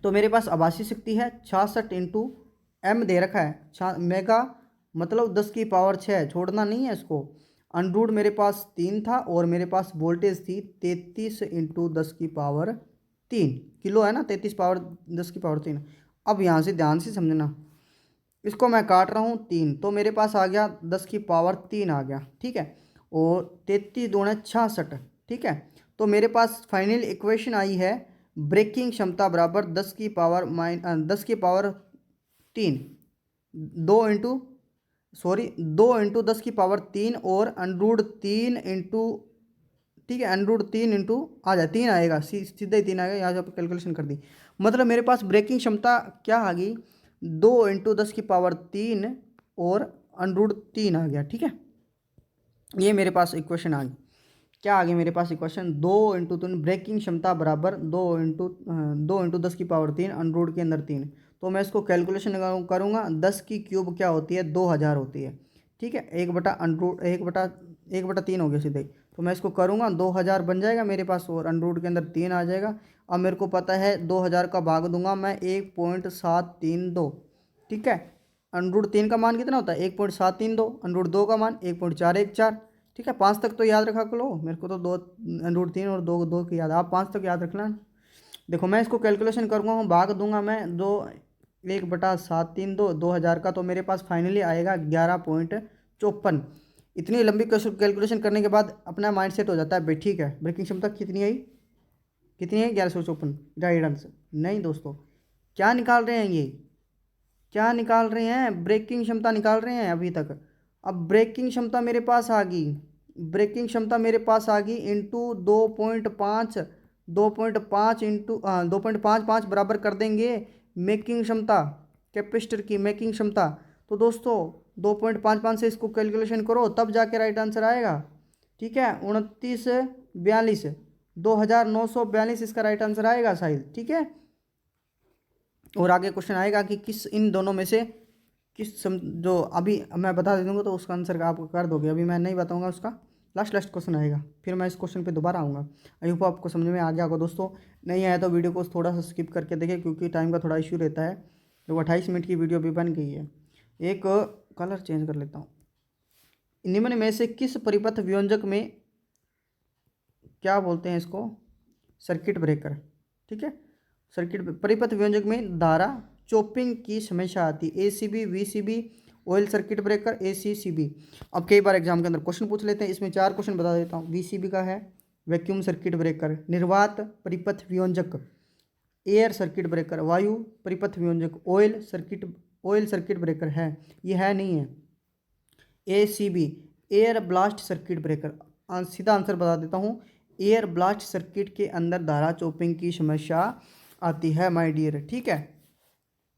तो मेरे पास आभासी शक्ति है 66 इंटू एम दे रखा है, मेगा मतलब 10⁶ छोड़ना नहीं है इसको। √ मेरे पास 3 था, और मेरे पास वोल्टेज थी 33 इंटू 10⁻3 किलो है ना, 33 पावर 10⁻3। अब यहाँ से ध्यान से समझना, इसको मैं काट रहा हूँ 3, तो मेरे पास आ गया 10⁻3 आ गया, ठीक है, और 33 दूना 66, ठीक है। तो मेरे पास फाइनल इक्वेशन आई है, ब्रेकिंग क्षमता बराबर 10⁻3, 2 इंटू 10⁻3 और √3 इंटू, ठीक है, √3 इंटू आ जाए 3 आएगा, सीधा ही 3 आएगा, यहाँ से कैलकुलेशन कर दी। मतलब मेरे पास ब्रेकिंग क्षमता क्या आ गई, 2 इंटू 10⁻3 और √3 आ गया, ठीक है। ये मेरे पास इक्वेशन आ गई, क्या आ गई मेरे पास इक्वेशन, 2 इंटू 3 ब्रेकिंग क्षमता बराबर 2 इंटू 10⁻3 √ के अंदर 3। तो मैं इसको कैलकुलेशन करूँगा, 10 की क्यूब क्या होती है, 2000 होती है, ठीक है, 1/3 हो गया सीधे। तो मैं इसको करूँगा, 2000 बन जाएगा मेरे पास, और √ के अंदर 3 आ जाएगा। अब मेरे को पता है 2000 का भाग दूंगा मैं 1.732, ठीक है। √3 का मान कितना होता है, 1.732, √2 का मान 1.414, ठीक है। 5 तक तो याद रखा करो, मेरे को तो 2 √3 और 2 की याद, आप 5 तक याद रखना। देखो मैं इसको कैलकुलेशन करूँगा, भाग दूंगा मैं 1/732 2000 का, तो मेरे पास फाइनली आएगा 11.54। इतनी लंबी कैलकुलेशन करने के बाद अपना माइंड सेट हो जाता है भाई, ठीक है, ब्रेकिंग क्षमता कितनी आई, 1154, राइट आंसर। नहीं दोस्तों, क्या निकाल रहे हैं ये, क्या निकाल रहे हैं, ब्रेकिंग क्षमता निकाल रहे हैं अभी तक। अब ब्रेकिंग क्षमता मेरे पास आ गई, ब्रेकिंग क्षमता मेरे पास आ गई इंटू 2.5, 2.5 इंटू 2.55 बराबर कर देंगे मेकिंग क्षमता, कैपेसिटर की मेकिंग क्षमता। तो दोस्तों 2.55 से इसको कैलकुलेशन करो, तब जाके राइट आंसर आएगा, ठीक है। 2942, 2942 इसका राइट आंसर आएगा शायद, ठीक है। और आगे क्वेश्चन आएगा कि किस इन दोनों में से जो अभी मैं बता दे दूंगा तो उसका आंसर आप कर दोगे, अभी मैं नहीं बताऊंगा उसका, लास्ट क्वेश्चन आएगा, फिर मैं इस क्वेश्चन पे दोबारा आऊँगा। आई होप आपको समझ में आ गया होगा दोस्तों। नहीं आया तो वीडियो को थोड़ा सा स्किप करके देखें, क्योंकि टाइम का थोड़ा इशू रहता है। तो 28 मिनट की वीडियो भी बन गई है। एक कलर चेंज कर लेता हूँ। निम्न में से किस परिपथ वियोजक में क्या बोलते हैं इसको, सर्किट ब्रेकर, ठीक है। सर्किट परिपथ वियोजक में धारा चॉपिंग की समस्या आती है, ACB VCB oil circuit breaker ACCB। अब कई बार एग्जाम के अंदर क्वेश्चन पूछ लेते हैं, इसमें 4 क्वेश्चन बता देता हूँ। VCB का है वैक्यूम सर्किट ब्रेकर, निर्वात परिपथ वियोजक एयर सर्किट ब्रेकर, वायु परिपथ वियोजक ऑयल सर्किट ब्रेकर है, ये है नहीं है। ACB air blast circuit breaker, सीधा आंसर बता देता हूँ, एयर ब्लास्ट सर्किट के अंदर धारा चॉपिंग की समस्या आती है माय डियर, ठीक है।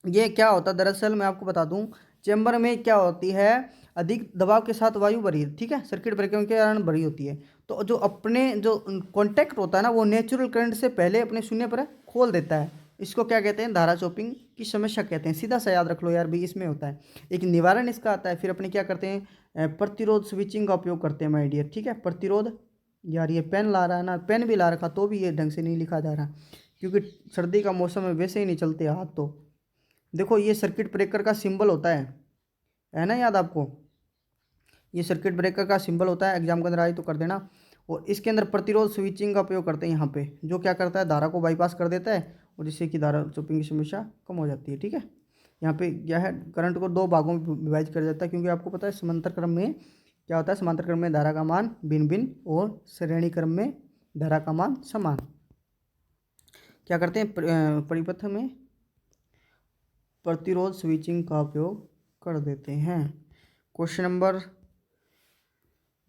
ये क्या होता है दरअसल मैं आपको बता दूं, चैम्बर में क्या होती है, अधिक दबाव के साथ वायु भरी, ठीक है, सर्किट ब्रेकर के कारण भरी होती है। तो जो अपने जो कॉन्टैक्ट होता है ना, वो नेचुरल करंट से पहले अपने शून्य पर खोल देता है, इसको क्या कहते हैं, धारा चॉपिंग की समस्या कहते हैं। सीधा सा याद रख लो यार भी, इसमें होता है एक निवारण इसका आता है। फिर अपने क्या करते हैं, प्रतिरोध स्विचिंग का उपयोग करते हैं माय डियर, ठीक है। प्रतिरोध, यार ये पेन ला रहा है ना, पेन भी ला रखा तो भी ये ढंग से नहीं लिखा जा रहा, क्योंकि सर्दी का मौसम है, वैसे ही नहीं चलते हाथ। तो देखो ये सर्किट ब्रेकर का सिंबल होता है ना याद आपको, ये सर्किट ब्रेकर का सिंबल होता है, एग्जाम के अंदर आए तो कर देना। और इसके अंदर प्रतिरोध स्विचिंग का उपयोग करते हैं यहाँ पे, जो क्या करता है धारा को बाईपास कर देता है और जिससे कि धारा चुपिंग की समस्या कम हो जाती है। ठीक है, यहाँ पे क्या है, करंट को दो भागों में विभाजित कर जाता है, क्योंकि आपको पता है समांतर क्रम में क्या होता है, समांतर क्रम में धारा का मान भिन्न भिन्न और श्रेणी क्रम में धारा का मान समान। क्या करते हैं, परिपथ में प्रतिरोध स्विचिंग का उपयोग कर देते हैं। Question number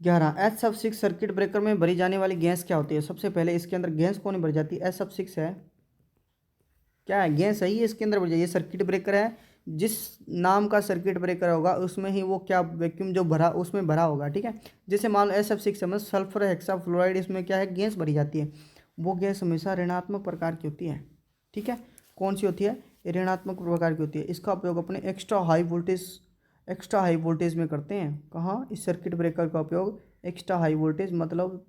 11, H6 circuit breaker में भरी जाने वाली गैस क्या होती है। सबसे पहले इसके अंदर गैस कौन भरी जाती है, H6 है, क्या है, गैस है, ये इसके अंदर भरी जाती है। ये सर्किट ब्रेकर है, जिस नाम का सर्किट ब्रेकर होगा उसमें ही वो क्या वैक्यूम जो भरा उसमें भरा होगा। ठीक है, जैसे मान लो SF6 है, मतलब सल्फर हेक्साफ्लोराइड, इसमें क्या है, गैस भरी जाती है। वो गैस हमेशा ऋणात्मक प्रकार की होती है। ठीक है, कौन सी होती है, ऋणात्मक प्रकार की होती है। इसका उपयोग अपने एक्स्ट्रा हाई वोल्टेज में करते हैं। कहाँ, इस सर्किट ब्रेकर का उपयोग एक्स्ट्रा हाई वोल्टेज मतलब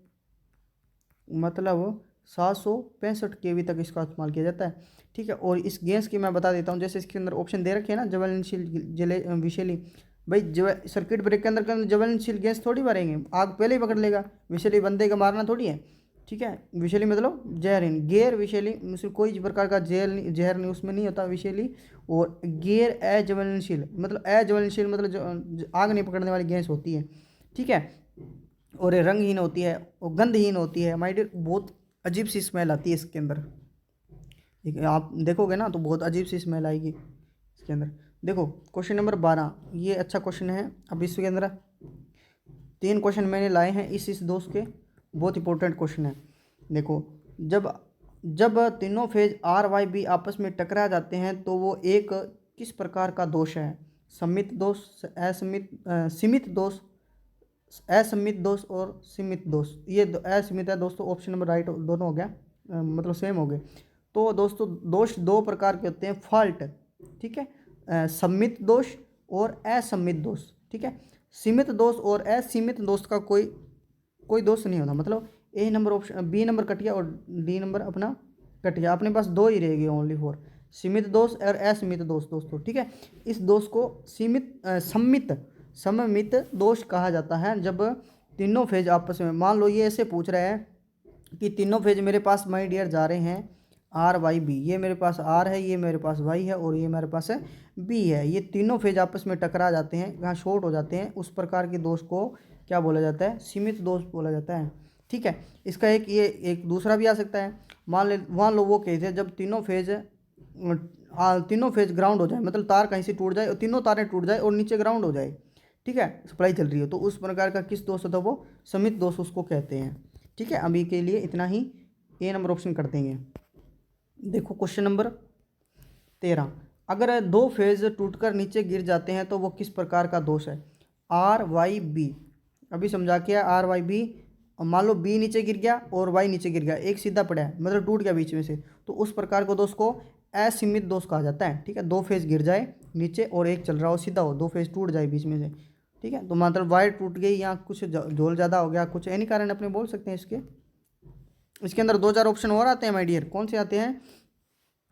765 kV तक इसका इस्तेमाल किया जाता है। ठीक है, और इस गैस की मैं बता देता हूँ, जैसे इसके अंदर ऑप्शन दे रखे हैं ना, ज्वलनशील विषैली। भाई सर्किट ब्रेकर के अंदर ज्वलनशील गैस थोड़ी भरेंगे, आग पहले ही पकड़ लेगा, विषैली बंदे का मारना थोड़ी है। ठीक है, विषैली मतलब जहरीन, गैर विषैली उसमें कोई प्रकार का जहर नहीं उसमें नहीं होता विषैली। और गैर अज्वलनशील मतलब आग नहीं पकड़ने वाली गैस होती है। ठीक है, और ये रंगहीन होती है और गंधहीन होती है। माय डियर, बहुत अजीब सी स्मेल आती है इसके अंदर, आप देखोगे ना तो बहुत अजीब सी स्मेल आएगी इसके अंदर। देखो क्वेश्चन नंबर 12, ये अच्छा क्वेश्चन है। अब इसके अंदर 3 क्वेश्चन मैंने लाए हैं इस दोस्त के, बहुत इंपॉर्टेंट क्वेश्चन है। देखो, जब तीनों फेज RYB आपस में टकरा जाते हैं तो वो एक किस प्रकार का दोष है। सीमित दोष, असमित दोष और सीमित दोष। ये असीमित है दोस्तों, ऑप्शन नंबर राइट दोनों हो गया, मतलब सेम हो गए। तो दोस्तों दोष 2 प्रकार के होते हैं, फॉल्ट। ठीक है, सम्मित दोष और असम्मित दोष। ठीक है, सीमित दोष और असीमित दोष का कोई दोष नहीं होता, मतलब A number option, B number cut गया और डी नंबर अपना कट गया, अपने पास 2 ही रहेगी ओनली फॉर सीमित दोष और असीमित दोष दोस्तों। ठीक है, इस दोष को सममित दोष कहा जाता है। जब तीनों फेज आपस में, मान लो ये ऐसे पूछ रहा है कि तीनों फेज मेरे पास माय डियर जा रहे हैं RYB, ये मेरे पास R है, ये मेरे पास Y है और ये मेरे पास B है, ये तीनों फेज आपस में टकरा जाते हैं, यहाँ शॉर्ट हो जाते हैं, उस प्रकार के दोष को क्या बोला जाता है, सीमित दोष बोला जाता है। ठीक है, इसका एक दूसरा भी आ सकता है। मान लो वो केस है जब तीनों फेज ग्राउंड हो जाए, मतलब तार कहीं से टूट जाए और तीनों तारें टूट जाए और नीचे ग्राउंड हो जाए। ठीक है, सप्लाई चल रही हो, तो उस प्रकार का किस दोष होता है, वो समित दोष उसको कहते हैं। ठीक है, अभी के लिए इतना ही, ए नंबर ऑप्शन कर देंगे। देखो क्वेश्चन नंबर 13, अगर 2 फेज टूटकर नीचे गिर जाते हैं तो वो किस प्रकार का दोष है। RYB, अभी समझा के RYB, मान लो B नीचे गिर गया और Y नीचे गिर गया, एक सीधा पड़ा है मतलब टूट गया बीच में से, तो उस प्रकार को दोष को असीमित दोष कहा जाता है। ठीक है, 2 फेज गिर जाए नीचे और एक चल रहा हो सीधा हो, 2 फेज टूट जाए बीच में से। ठीक है, तो मतलब वायर टूट गई या कुछ झोल ज़्यादा हो गया, कुछ एनी कारण अपने बोल सकते हैं इसके अंदर 2-4 ऑप्शन और आते हैं माय डियर। कौन से आते हैं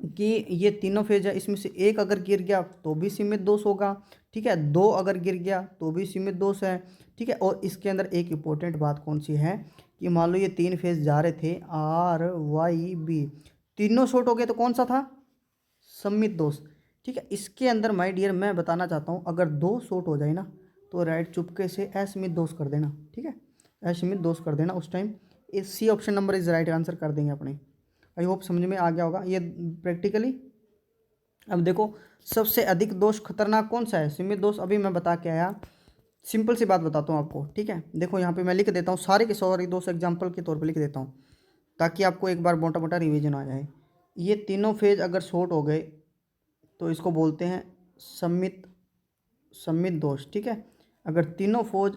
कि ये तीनों फेज है, इसमें से एक अगर गिर गया तो भी सीमित दोष होगा। ठीक है, 2 अगर गिर गया तो भी सीमित दोष है। ठीक है, और इसके अंदर एक इंपॉर्टेंट बात कौन सी है कि मान लो ये 3 फेज जा रहे थे RYB, तीनों शॉर्ट हो गए तो कौन सा था, सम्मित दोष। ठीक है, इसके अंदर माय डियर मैं बताना चाहता हूँ, अगर 2 शॉर्ट हो जाए ना तो राइट चुपके से असीमित दोष कर देना। ठीक है, असीमित दोष कर देना, उस टाइम इस C option number is right answer कर देंगे अपने। आई होप समझ में आ गया होगा ये प्रैक्टिकली। अब देखो सबसे अधिक दोष खतरनाक कौन सा है, सीमित दोष। अभी मैं बता के आया, सिंपल सी बात बताता हूँ आपको। ठीक है, देखो यहाँ पे मैं लिख देता हूँ सारे के सारे दोष एग्जाम्पल के तौर पे लिख देता हूँ, ताकि आपको एक बार मोटा मोटा रिवीजन आ जाए। ये तीनों फेज अगर शॉर्ट हो गए तो इसको बोलते हैं सम्मित दोष। ठीक है, अगर तीनों फेज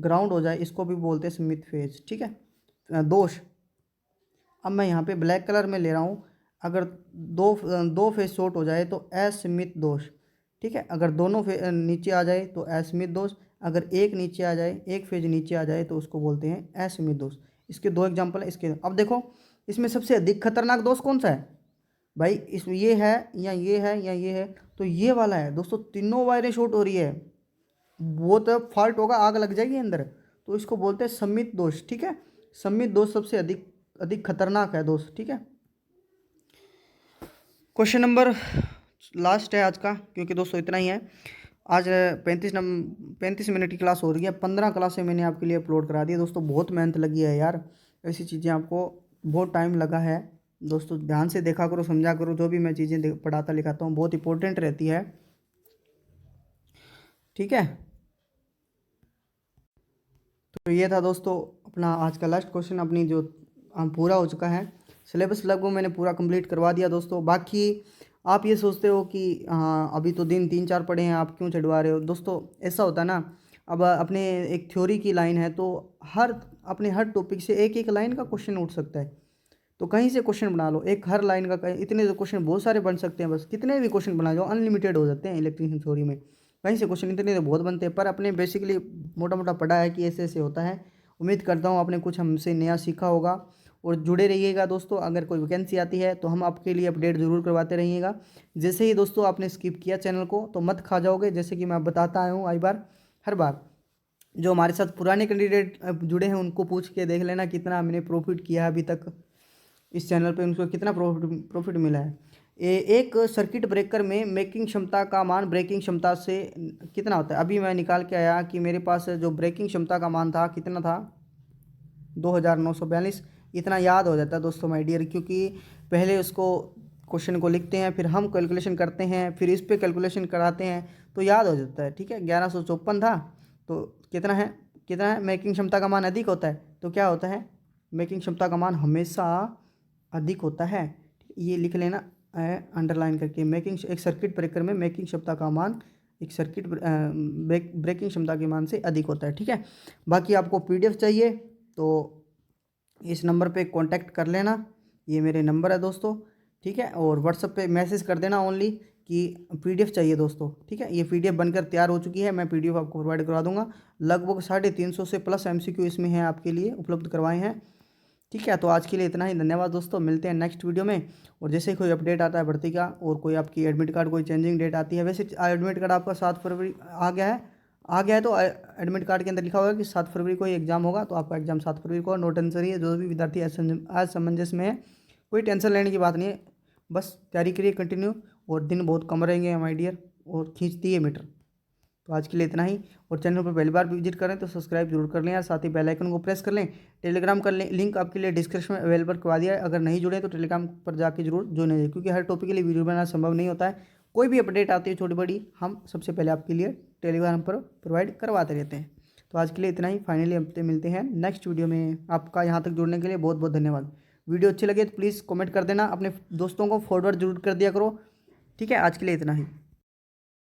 ग्राउंड हो जाए इसको भी बोलते हैं सम्मित फेज। ठीक है, दोष। अब मैं यहाँ पे ब्लैक कलर में ले रहा हूँ, अगर दो फेज शॉर्ट हो जाए तो असमित दोष। ठीक है, अगर दोनों नीचे आ जाए तो असमित दोष, अगर एक नीचे आ जाए, एक फेज नीचे आ जाए तो उसको बोलते हैं असमित दोष। इसके 2 एग्जाम्पल है इसके। अब देखो इसमें सबसे अधिक खतरनाक दोष कौन सा है, भाई इस ये है या ये है या ये है, तो ये वाला है दोस्तों, तीनों वायरें शॉर्ट हो रही है, वो तो फॉल्ट होगा, आग लग जाएगी अंदर। तो इसको बोलते हैं सम्मित दोष, ठीक है। सम्मित दोष सबसे अधिक अधिक खतरनाक है दोस्त, ठीक है। क्वेश्चन नंबर लास्ट है आज का, क्योंकि दोस्तों इतना ही है आज। 35 मिनट की क्लास हो रही है, 15 क्लासें मैंने आपके लिए अपलोड करा दी है दोस्तों। बहुत मेहनत लगी है यार, ऐसी चीज़ें आपको बहुत टाइम लगा है दोस्तों। ध्यान से देखा करो, समझा करो, जो भी मैं चीज़ें पढ़ाता लिखाता हूँ बहुत इंपॉर्टेंट रहती है, ठीक है। तो ये था दोस्तों अपना आज का लास्ट क्वेश्चन, अपनी जो पूरा हो चुका है। सिलेबस लगभग मैंने पूरा कंप्लीट करवा दिया दोस्तों। बाकी आप ये सोचते हो कि हाँ अभी तो दिन 3-4 पढ़े हैं, आप क्यों चढ़वा रहे हो दोस्तों। ऐसा होता है ना, अब अपने एक थ्योरी की लाइन है, तो अपने हर टॉपिक से एक एक लाइन का क्वेश्चन उठ सकता है। तो कहीं से क्वेश्चन बना लो, एक हर लाइन का इतने तो क्वेश्चन बहुत सारे बन सकते हैं, बस कितने भी क्वेश्चन बना जाओ अनलिमिटेड हो जाते हैं इलेक्ट्रिशियन थ्योरी में। कहीं से क्वेश्चन इतने तो बहुत बनते हैं, पर अपने बेसिकली मोटा मोटा पढ़ा है कि ऐसे ऐसे होता है। उम्मीद करता हूँ आपने कुछ हमसे नया सीखा होगा, और जुड़े रहिएगा दोस्तों। अगर कोई वैकेंसी आती है तो हम आपके लिए अपडेट ज़रूर करवाते रहिएगा। जैसे ही दोस्तों आपने स्किप किया चैनल को तो मत खा जाओगे, जैसे कि मैं बताता आया हूँ हर बार। जो हमारे साथ पुराने कैंडिडेट जुड़े हैं उनको पूछ के देख लेना कितना हमने प्रॉफिट किया है अभी तक इस चैनल पे, उनको कितना प्रॉफिट मिला है। एक सर्किट ब्रेकर में मेकिंग क्षमता का मान ब्रेकिंग क्षमता से कितना होता है। अभी मैं निकाल के आया कि मेरे पास जो ब्रेकिंग क्षमता का मान था कितना था, 2942। इतना याद हो जाता है दोस्तों माय डियर, क्योंकि पहले उसको क्वेश्चन को लिखते हैं, फिर हम कैलकुलेशन करते हैं, फिर इस पे कैलकुलेशन कराते हैं, तो याद हो जाता है, ठीक है। 1154 था, तो कितना है मेकिंग क्षमता का मान अधिक होता है, तो क्या होता है, मेकिंग क्षमता का मान हमेशा अधिक होता है। ये लिख लेना अंडरलाइन करके, मेकिंग एक सर्किट ब्रेकर में मेकिंग क्षमता का मान एक सर्किट ब्रेकिंग क्षमता के मान से अधिक होता है, ठीक है। बाकी आपको पीडीएफ चाहिए तो इस नंबर पे कांटेक्ट कर लेना, ये मेरे नंबर है दोस्तों, ठीक है। और व्हाट्सएप पे मैसेज कर देना ओनली कि पीडीएफ चाहिए दोस्तों, ठीक है। ये पीडीएफ बनकर तैयार हो चुकी है, मैं पीडीएफ आपको प्रोवाइड करवा दूंगा। लगभग 350 से प्लस एमसीक्यू इसमें है, आपके लिए उपलब्ध करवाए हैं, ठीक है। तो आज के लिए इतना ही, धन्यवाद दोस्तों, मिलते हैं नेक्स्ट वीडियो में। और जैसे ही कोई अपडेट आता है भर्ती का, और कोई आपकी एडमिट कार्ड कोई चेंजिंग डेट आती है, वैसे एडमिट कार्ड आपका 7 फरवरी आ गया है, तो एडमिट कार्ड के अंदर लिखा होगा कि 7 फरवरी को ही एग्जाम होगा, तो आपका एग्जाम 7 फरवरी को। नो टेंशन रही है, जो भी विद्यार्थी असमंजस में है, कोई टेंशन लेने की बात नहीं है, बस तैयारी करिए कंटिन्यू, और दिन बहुत कम रहेंगे माय डियर, और खींचती है मीटर। तो आज के लिए इतना ही, और चैनल पर पहली बार विजिट करें तो सब्सक्राइब जरूर कर लें यार, साथ ही बेल आइकन को प्रेस कर लें। टेलीग्राम कर लें, लिंक आपके लिए डिस्क्रिप्शन में अवेलेबल करवा दिया है, अगर नहीं जुड़े तो टेलीग्राम पर जाके जरूर जुड़े, क्योंकि हर टॉपिक के लिए वीडियो बनाना संभव नहीं होता है। कोई भी अपडेट आती है छोटी बड़ी, हम सबसे पहले आपके लिए टेलीग्राम पर प्रोवाइड करवाते रहते हैं। तो आज के लिए इतना ही, फाइनली हफ्ते मिलते हैं नेक्स्ट वीडियो में। आपका यहाँ तक जुड़ने के लिए बहुत बहुत धन्यवाद। वीडियो अच्छी लगे तो प्लीज़ कमेंट कर देना, अपने दोस्तों को फॉरवर्ड जरूर कर दिया करो, ठीक है। आज के लिए इतना ही।